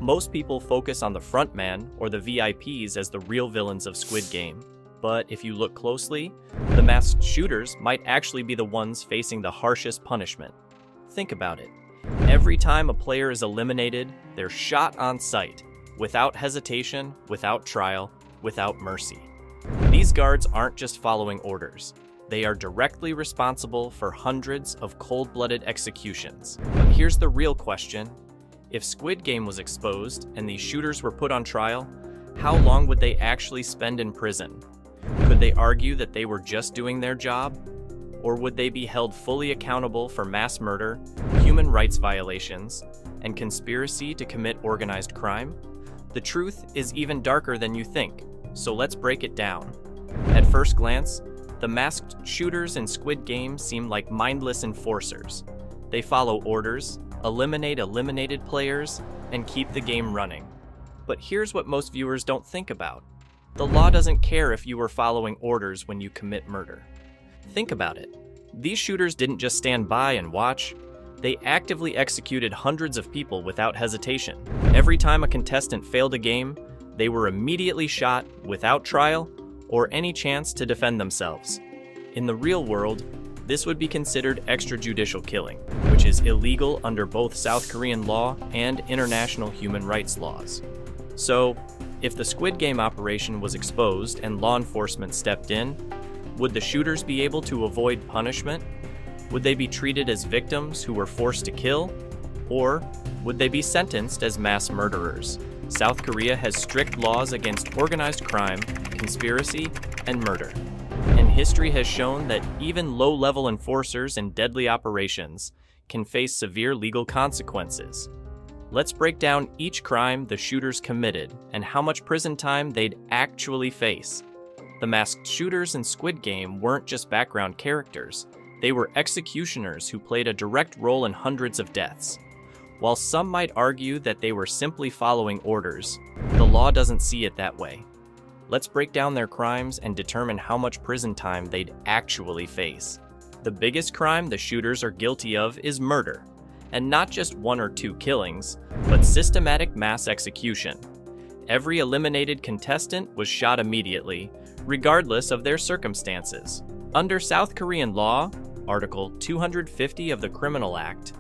Most people focus on the frontman or the VIPs as the real villains of Squid Game. But if you look closely, the masked shooters might actually be the ones facing the harshest punishment. Think about it. Every time a player is eliminated, they're shot on sight, without hesitation, without trial, without mercy. These guards aren't just following orders. They are directly responsible for hundreds of cold-blooded executions. But here's the real question. If Squid Game was exposed and these shooters were put on trial, how long would they actually spend in prison? Could they argue that they were just doing their job? Or would they be held fully accountable for mass murder, human rights violations, and conspiracy to commit organized crime? The truth is even darker than you think, so let's break it down. At first glance, the masked shooters in Squid Game seem like mindless enforcers. They follow orders, eliminate eliminated players, and keep the game running. But here's what most viewers don't think about. The law doesn't care if you were following orders when you commit murder. Think about it. These shooters didn't just stand by and watch. They actively executed hundreds of people without hesitation. Every time a contestant failed a game, they were immediately shot without trial or any chance to defend themselves. In the real world, this would be considered extrajudicial killing, which is illegal under both South Korean law and international human rights laws. So, if the Squid Game operation was exposed and law enforcement stepped in, would the shooters be able to avoid punishment? Would they be treated as victims who were forced to kill? Or would they be sentenced as mass murderers? South Korea has strict laws against organized crime, conspiracy, and murder. And history has shown that even low-level enforcers in deadly operations can face severe legal consequences. Let's break down each crime the shooters committed and how much prison time they'd actually face. The masked shooters in Squid Game weren't just background characters. They were executioners who played a direct role in hundreds of deaths. While some might argue that they were simply following orders, the law doesn't see it that way. Let's break down their crimes and determine how much prison time they'd actually face. The biggest crime the shooters are guilty of is murder. And not just one or two killings, but systematic mass execution. Every eliminated contestant was shot immediately, regardless of their circumstances. Under South Korean law, Article 250 of the Criminal Act,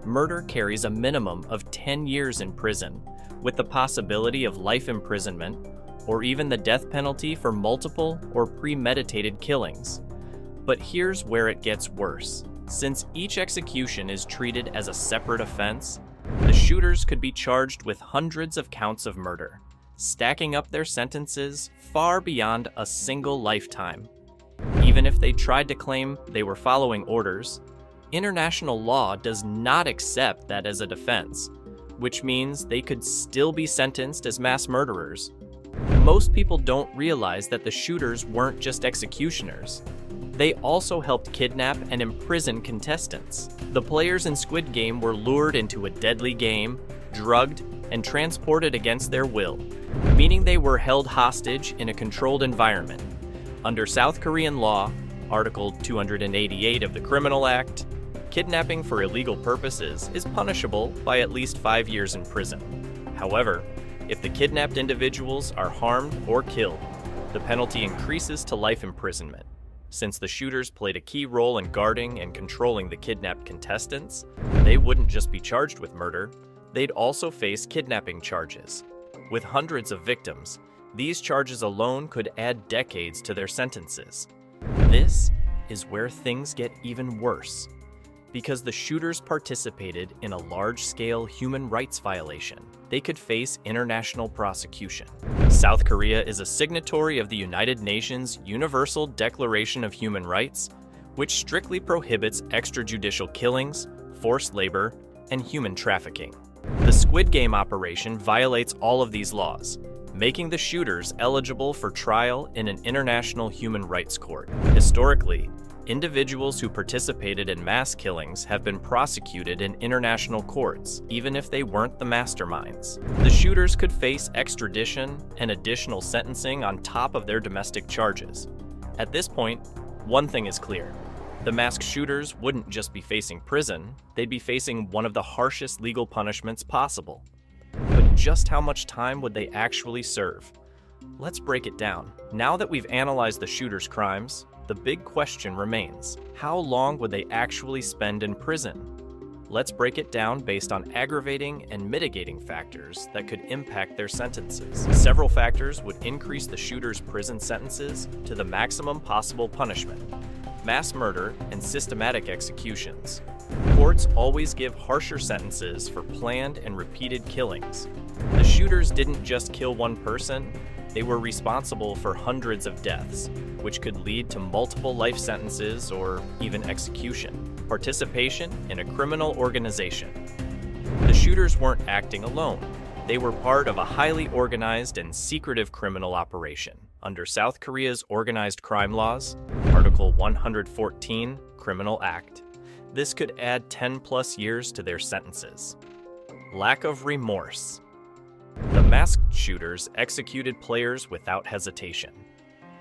murder carries a minimum of 10 years in prison, with the possibility of life imprisonment, or even the death penalty for multiple or premeditated killings. But here's where it gets worse. Since each execution is treated as a separate offense, the shooters could be charged with hundreds of counts of murder, stacking up their sentences far beyond a single lifetime. Even if they tried to claim they were following orders, international law does not accept that as a defense, which means they could still be sentenced as mass murderers. Most people don't realize that the shooters weren't just executioners. They also helped kidnap and imprison contestants. The players in Squid Game were lured into a deadly game, drugged, and transported against their will, meaning they were held hostage in a controlled environment. Under South Korean law, Article 288 of the Criminal Act, kidnapping for illegal purposes is punishable by at least 5 years in prison. However, if the kidnapped individuals are harmed or killed, the penalty increases to life imprisonment. Since the shooters played a key role in guarding and controlling the kidnapped contestants, they wouldn't just be charged with murder, they'd also face kidnapping charges. With hundreds of victims, these charges alone could add decades to their sentences. This is where things get even worse, because the shooters participated in a large-scale human rights violation. They could face international prosecution. South Korea is a signatory of the United Nations Universal Declaration of Human Rights, which strictly prohibits extrajudicial killings, forced labor, and human trafficking. The Squid Game operation violates all of these laws, making the shooters eligible for trial in an international human rights court. Historically, individuals who participated in mass killings have been prosecuted in international courts, even if they weren't the masterminds. The shooters could face extradition and additional sentencing on top of their domestic charges. At this point, one thing is clear. The masked shooters wouldn't just be facing prison, they'd be facing one of the harshest legal punishments possible. But just how much time would they actually serve? Let's break it down. Now that we've analyzed the shooter's crimes, the big question remains: how long would they actually spend in prison? Let's break it down based on aggravating and mitigating factors that could impact their sentences. Several factors would increase the shooter's prison sentences to the maximum possible punishment: mass murder and systematic executions. Courts always give harsher sentences for planned and repeated killings. The shooters didn't just kill one person, they were responsible for hundreds of deaths, which could lead to multiple life sentences or even execution. Participation in a criminal organization. The shooters weren't acting alone. They were part of a highly organized and secretive criminal operation under South Korea's organized crime laws, Article 114, Criminal Act. This could add 10+ years to their sentences. Lack of remorse. The masked shooters executed players without hesitation.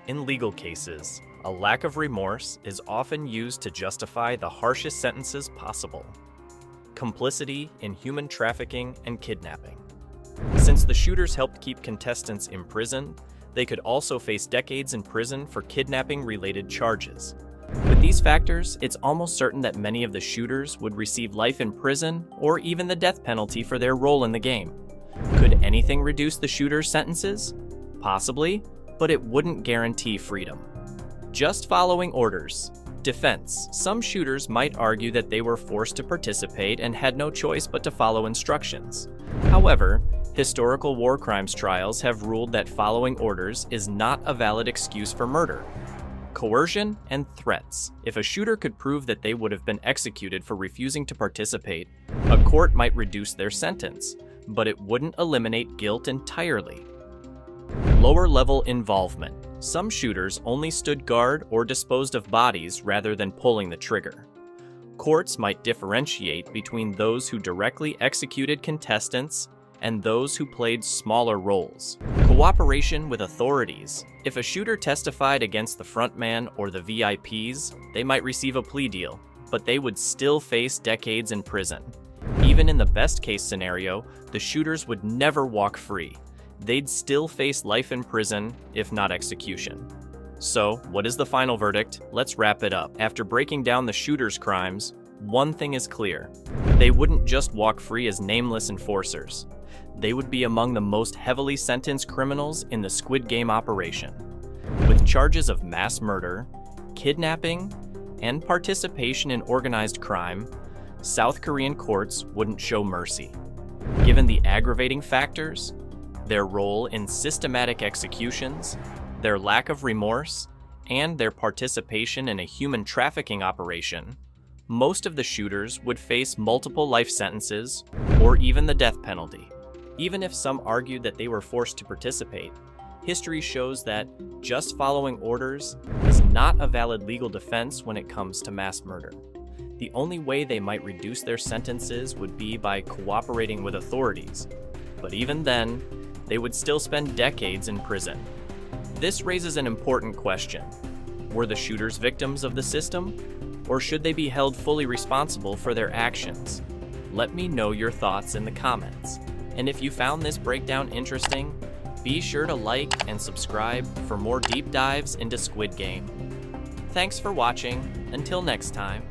In legal cases, a lack of remorse is often used to justify the harshest sentences possible. Complicity in human trafficking and kidnapping. Since the shooters helped keep contestants imprisoned, they could also face decades in prison for kidnapping-related charges. With these factors, it's almost certain that many of the shooters would receive life in prison or even the death penalty for their role in the game. Could anything reduce the shooters' sentences? Possibly, but it wouldn't guarantee freedom. Just following orders. Defense. Some shooters might argue that they were forced to participate and had no choice but to follow instructions. However, historical war crimes trials have ruled that following orders is not a valid excuse for murder. Coercion and threats. If a shooter could prove that they would have been executed for refusing to participate, a court might reduce their sentence, but it wouldn't eliminate guilt entirely. Lower-level involvement. Some shooters only stood guard or disposed of bodies rather than pulling the trigger. Courts might differentiate between those who directly executed contestants and those who played smaller roles. Cooperation with authorities. If a shooter testified against the frontman or the VIPs, they might receive a plea deal, but they would still face decades in prison. Even in the best-case scenario, the shooters would never walk free. They'd still face life in prison, if not execution. So, what is the final verdict? Let's wrap it up. After breaking down the shooters' crimes, one thing is clear. They wouldn't just walk free as nameless enforcers. They would be among the most heavily sentenced criminals in the Squid Game operation. With charges of mass murder, kidnapping, and participation in organized crime, South Korean courts wouldn't show mercy. Given the aggravating factors, their role in systematic executions, their lack of remorse, and their participation in a human trafficking operation, most of the shooters would face multiple life sentences or even the death penalty. Even if some argued that they were forced to participate, history shows that just following orders is not a valid legal defense when it comes to mass murder. The only way they might reduce their sentences would be by cooperating with authorities, but even then, they would still spend decades in prison. This raises an important question. Were the shooters victims of the system, or should they be held fully responsible for their actions? Let me know your thoughts in the comments. And if you found this breakdown interesting, be sure to like and subscribe for more deep dives into Squid Game. Thanks for watching. Until next time.